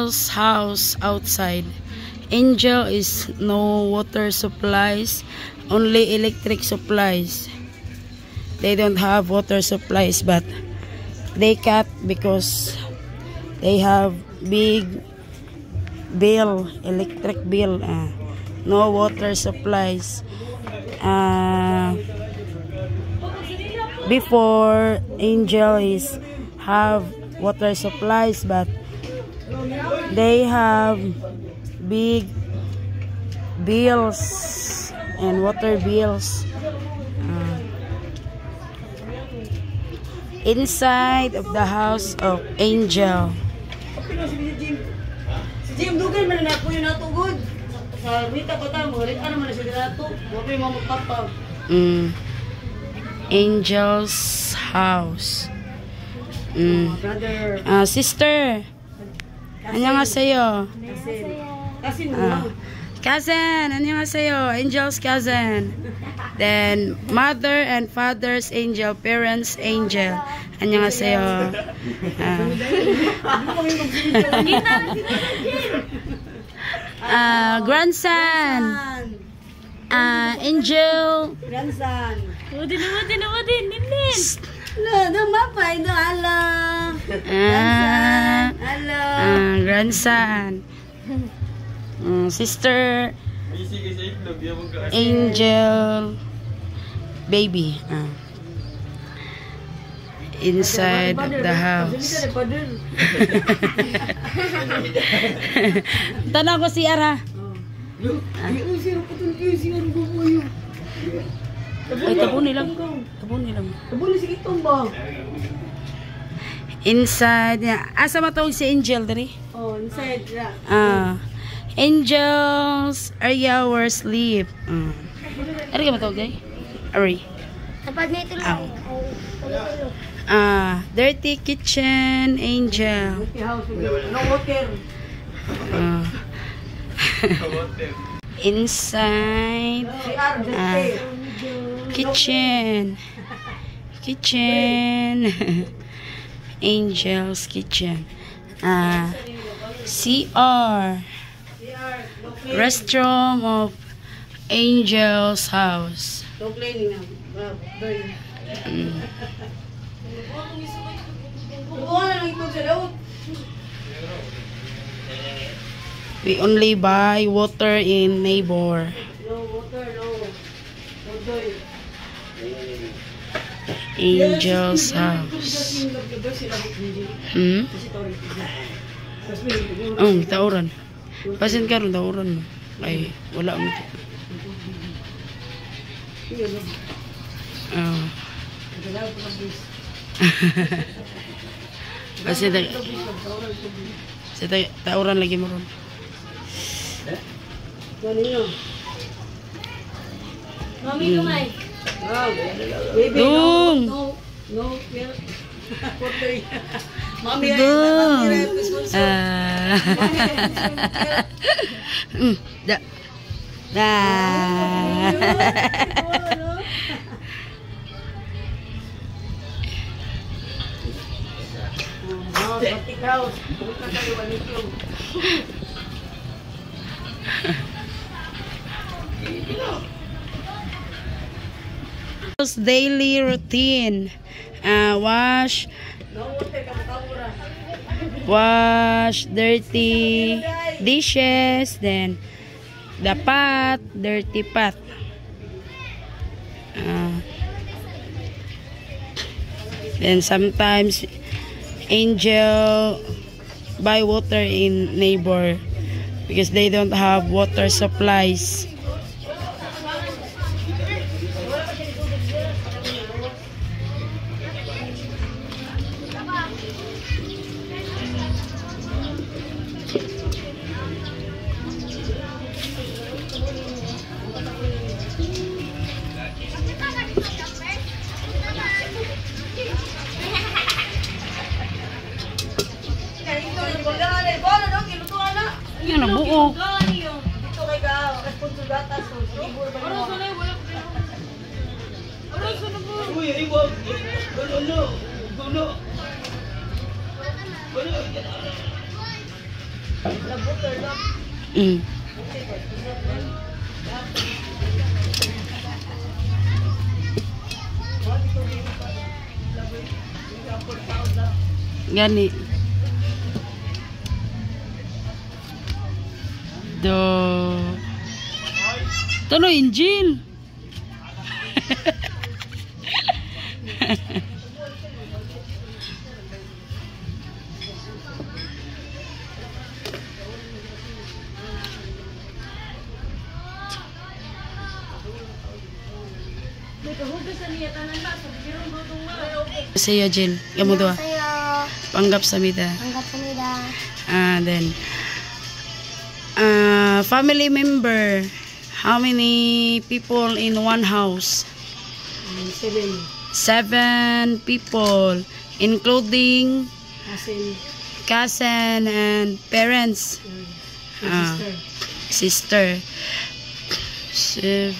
Angel's house outside. Angel is no water supplies, only electric supplies. They don't have water supplies, but they cut because they have big bill, electric bill. No water supplies. Before Angel is have water supplies, but they have big bills and water bills. Inside of the house of Angel. Si Jim dugan man na po yun nato good. Sa Rita pa ta mo, ano man siya dito? Wa pa mo magpapa. Angel's house. Brother. Sister. 안녕하세요. Kasi mo. Cousin, 안녕하세요. Angel's cousin. Then mother and father's Angel, parents Angel. 안녕하세요. Grandson. Angel. Grandson. Udin. Grandson. Sister Angel baby inside the house. Tanong ko si Ara. Ay, tabon nilang. Sige tumba. Inside niya. Asa matawag si Angel dari? Oh, inside ra. Angel's area where sleep. Ari ka matawag day? Ari. Tapad na ito lang. Dirty kitchen, Angel. No water. Inside kitchen. Angel's kitchen. CR. Restroom of Angel's house. We only buy water in neighbor. Angel's house. Tauran. Pasin ka rin, tauran mo. Ay, wala mo ito. Kasi tauran lagi mo ron. Mami, kumay. Dung! No, Mami, daily routine. Wash dirty dishes, then the pot, dirty pot. Then sometimes Angel buy water in neighbor because they don't have water supplies. Yan na buo. Dito kay ka responso data so libur ba mo? Uy, ibo. Gulo. Mm. Gani. Do. Tano engine. Sa'yo, Jill. Kamu doa. Sa'yo. Panggap sa mida. Anggap sa nila. Then, family member. How many people in one house? 7 people, including Asin. cousin and parents. Sister. Sister.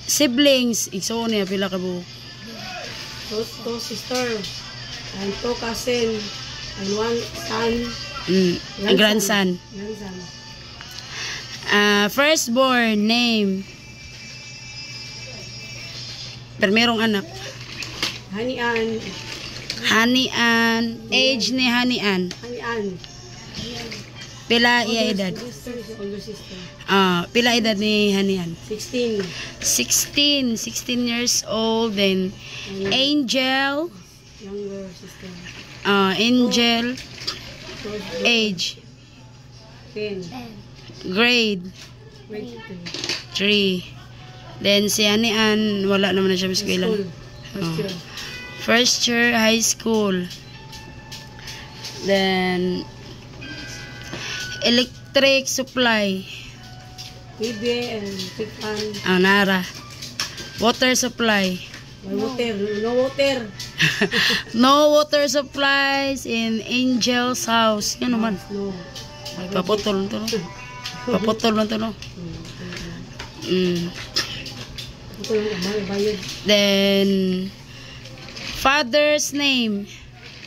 Siblings. Iso niya pila ka buok. Two sister. And 2 cousin. And 1 son. Ang grandson. Grandson. Firstborn name. Primerong anak. Hanian. Hanian. Age ni Hanian. Hanian. Pila iya edad? Older sister. Pila edad ni Hanian? 16. 16 years old. Then Angel. Younger sister. Angel. Age. 10. Grade Grade 3. Then si Hanian, wala naman na siya maskilan. School. First year high school. Then electric supply. PB and electric fan. Nara. Water supply. No water. No water. No water supplies in Angel's house. Yan naman. No. Ay, paputol to no. Paputol lang to no. Ito lang ang bayad. Then father's name.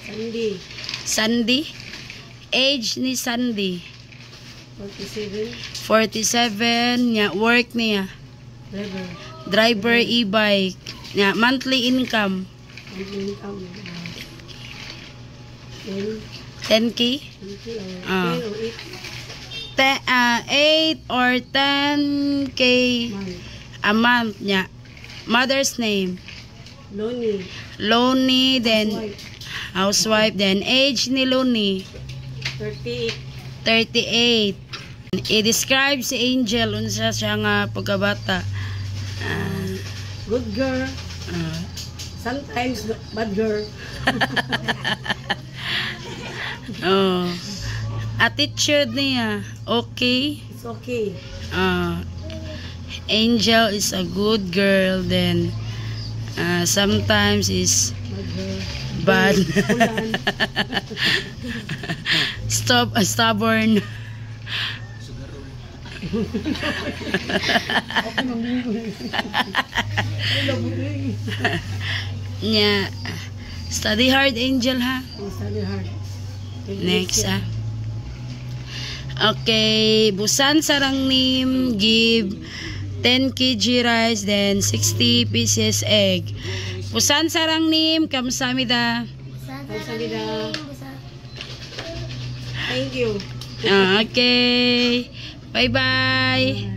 Sandy. Sandy. Age ni Sandy. 47. 47. Nya work niya. Driver e-bike. Nya monthly income. Income. 10K. 8 or 10K a month niya. Mother's name. Lonnie. Then housewife. Then age ni Lonnie. 38. I-describe si Angel unsa siya nga pagkabata. Good girl. Sometimes bad girl. Attitude niya. Okay. It's okay. Angel is a good girl. Then sometimes is Bad girl. bad. Stubborn. Nya study hard, Angel, ha. Study hard. Next, ha. Okay, busan sarang nim give 10 kg rice then 60 pieces egg. Busan sarang nim kamsamida. Kamsahamnida. Thank you. Okay. Bye-bye.